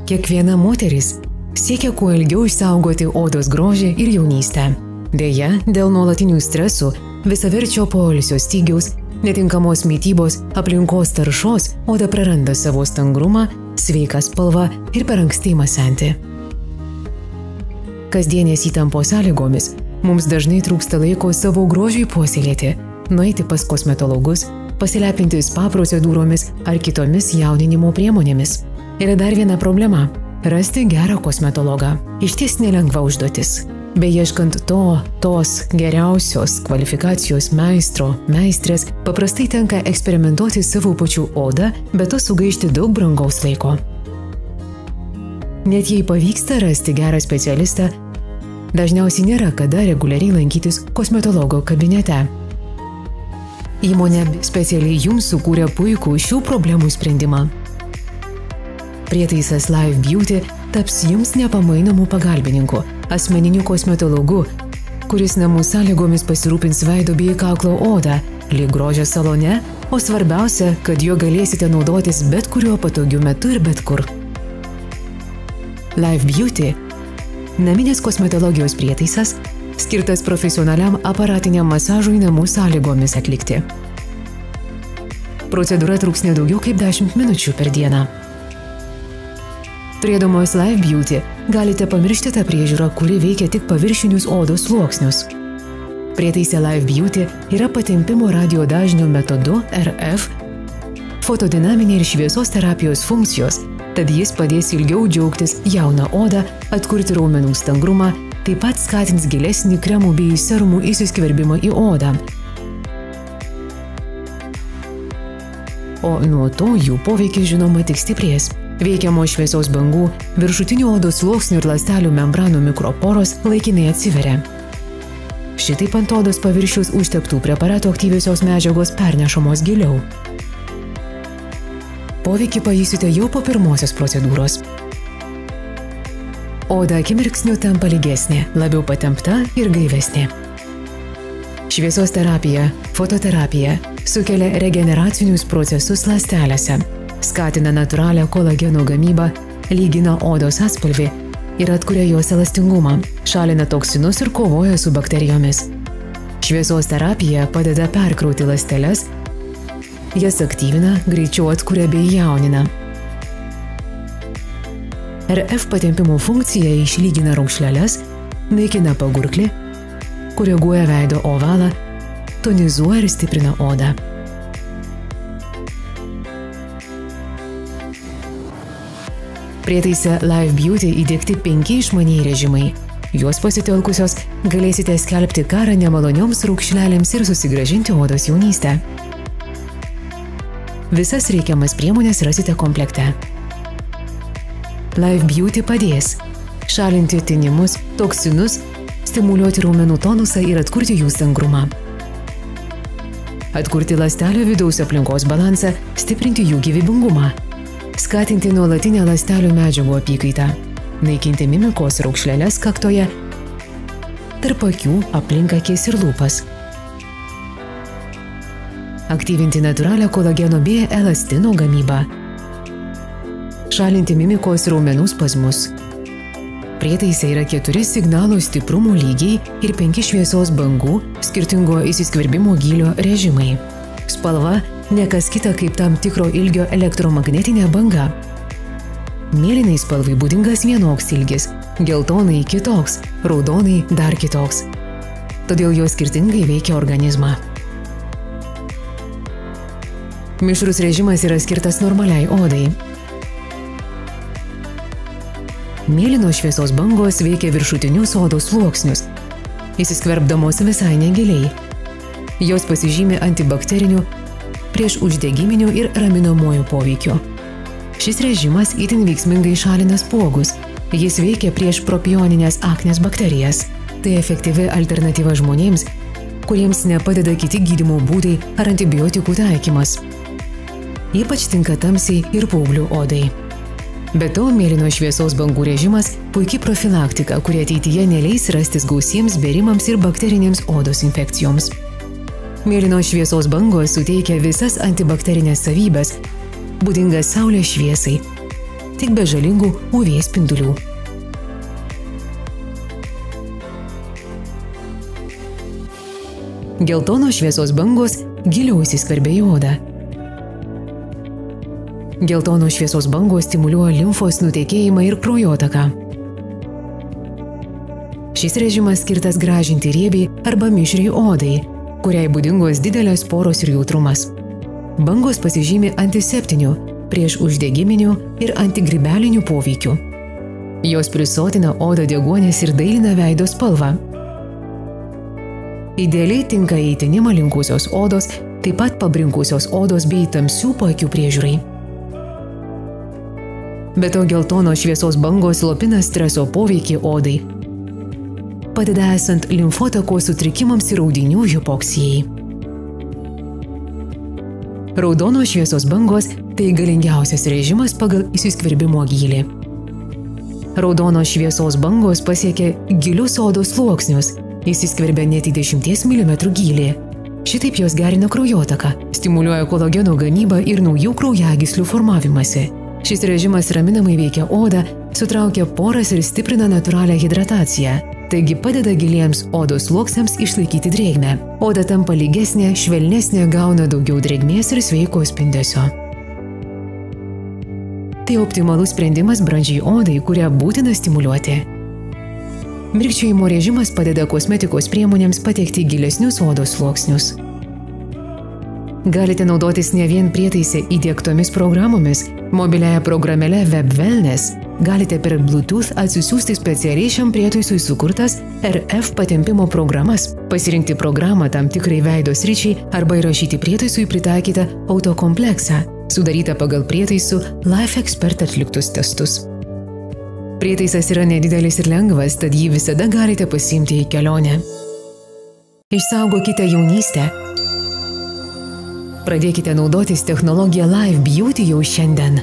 Kiekviena moteris siekia kuo ilgiau išsaugoti odos grožį ir jaunystę. Deja, dėl nuolatinių stresų, visaverčio poilsio stygiaus, netinkamos mitybos, aplinkos taršos, oda praranda savo stangrumą, sveiką spalvą ir per anksti ima senti. Kasdienės įtampos sąlygomis mums dažnai trūksta laiko savo grožiui puoselėti, nueiti pas kosmetologus, pasilepinti spa procedūromis ar kitomis jauninimo priemonėmis. Yra dar viena problema – rasti gerą kosmetologą. Išties nelengva užduotis. Beieškant tos geriausios kvalifikacijos meistro, meistrės, paprastai tenka eksperimentuoti savo pačių odą, bet to sugaišti daug brangaus laiko. Net jei pavyksta rasti gerą specialistą, dažniausiai nėra kada reguliariai lankytis kosmetologo kabinete. Įmonė specialiai jums sukūrė puikų šių problemų sprendimą. Prietaisas Live Beauty taps jums nepamainomu pagalbininku, asmeniniu kosmetologu, kuris namų sąlygomis pasirūpins veido bei kaklo odą, lyg grožio salone, o svarbiausia, kad juo galėsite naudotis bet kuriuo patogiu metu ir bet kur. Live Beauty – naminės kosmetologijos prietaisas, skirtas profesionaliam aparatiniam masažui namų sąlygomis atlikti. Procedūra truks nedaugiau kaip 10 minučių per dieną. Turėdamos Live Beauty galite pamiršti tą priežiūrą, kuri veikia tik paviršinius odos sluoksnius. Prietaise Live Beauty yra patempimo radio dažnio metodu RF, fotodinaminė ir šviesos terapijos funkcijos, tad jis padės ilgiau džiaugtis jauną odą, atkurti raumenų stangrumą, taip pat skatins gilesnį kremų bei serumų įsiskverbimą į odą. O nuo to jų poveikis žinoma tik stiprės. Veikiamos šviesos bangų, viršutinių odos sluoksnių ir ląstelių membranų mikroporos laikinai atsiveria. Šitaip ant odos paviršiaus užteptų preparatų aktyviosios medžiagos pernešamos giliau. Poveikį pajusite jau po pirmosios procedūros. Oda akimirksniu tampa lygesnė, labiau patempta ir gaivesnė. Šviesos terapija, fototerapija sukelia regeneracinius procesus ląstelėse, skatina natūralią kolageno gamybą, lygina odos atspalvį ir atkuria jos elastingumą, šalina toksinus ir kovoja su bakterijomis. Šviesos terapija padeda perkrauti ląsteles, jas aktyvina, greičiau atkuria bei jaunina. RF patempimo funkcija išlygina raukšleles, naikina pagurklį, koreguoja veido ovalą, tonizuoja ir stiprina odą. Prietaise Live Beauty įdiegti 5 išmaniai režimai. Juos pasitelkusios galėsite skelbti karą nemalonioms raukšlelėms ir susigrąžinti odos jaunystę. Visas reikiamas priemonės rasite komplekte. Live Beauty padės šalinti tinimus, toksinus, stimuliuoti raumenų tonusą ir atkurti jų stangrumą. Atkurti ląstelio vidaus aplinkos balansą, stiprinti jų gyvybingumą. Skatinti nuolatinę ląstelių medžiagų apykaitą, naikinti mimikos raukšleles kaktoje, tarp akių, aplink akis ir lūpas. Aktyvinti natūralią kolageno bei elastino gamybą. Šalinti mimikos raumenų spazmus. Prietaise yra 4 signalų stiprumo lygiai ir 5 šviesos bangų skirtingo įsiskverbimo gylio režimai. Spalva – nekas kita kaip tam tikro ilgio elektromagnetinė banga. Mėlynai spalvai būdingas vienoks ilgis, geltonai kitoks, raudonai dar kitoks. Todėl jos skirtingai veikia organizmą. Mišrus režimas yra skirtas normaliai odai. Mėlynos šviesos bangos veikia viršutinius odos sluoksnius, įsiskverbdamos visai negiliai. Jos pasižymi antibakteriniu, prieš uždegiminių ir raminamuoju poveikiu. Šis režimas itin veiksmingai šalina spuogus. Jis veikia prieš propioninės aknės bakterijas. Tai efektyvi alternatyva žmonėms, kuriems nepadeda kiti gydymo būdai ar antibiotikų taikymas. Ypač tinka tamsiai ir paauglių odai. Be to, mėlyno šviesos bangų režimas – puikiai profilaktika, kuri ateityje neleis rastis gausiems bėrimams ir bakterinėms odos infekcijoms. Mėlynos šviesos bangos suteikia visas antibakterinės savybes, būdingas saulės šviesai. tik be žalingų UV spindulių. Geltonos šviesos bangos giliau įsiskverbia į odą. Geltonos šviesos bangos stimuliuoja limfos nutekėjimą ir kraujotaką. Šis režimas skirtas gražinti riebiai arba mišriai odai, kuriai būdingos didelės poros ir jautrumas. Bangos pasižymi antiseptiniu, prieš uždegiminiu ir antigrybeliniu poveikiu. Jos prisotina odą deguonies ir dailina veido spalvą. Idealiai tinka įtinimą linkusios odos, taip pat pabrinkusios odos bei tamsių paakių priežiūrai. Be to geltonos šviesos bangos slopina streso poveikį odai, padeda esant limfotakos sutrikimams ir audinių hipoksijai. Raudonos šviesos bangos – tai galingiausias režimas pagal įsiskverbimo gylį. Raudonos šviesos bangos pasiekia gilius odos sluoksnius, įsiskverbia net į 10 mm gylį. Šitaip jos gerina kraujotaką, stimuliuoja kolageno gamybą ir naujų kraujagyslių formavimąsi. Šis režimas raminamai veikia odą, sutraukia poras ir stiprina natūralią hidrataciją. Taigi padeda giliems odos sluoksniams išlaikyti drėgmę. Oda tampa lygesnė, švelnesnė, gauna daugiau drėgmės ir sveiko spindesio. Tai optimalus sprendimas brandžiai odai, kurią būtina stimuliuoti. Mirkčiojimo režimas padeda kosmetikos priemonėms patekti gilesnius odos sluoksnius. Galite naudotis ne vien prietaise įdiegtomis programomis, mobiliaja programėle Web Wellness, galite per Bluetooth atsisiųsti specialiai šiam prietaisui sukurtas RF patempimo programas, pasirinkti programą tam tikrai veido sričiai arba įrašyti prietaisui pritaikytą autokompleksą, sudarytą pagal prietaisų Life Expert atliktus testus. Prietaisas yra nedidelis ir lengvas, tad jį visada galite pasiimti į kelionę. Išsaugokite jaunystę. Pradėkite naudotis technologiją Live Beauty jau šiandien.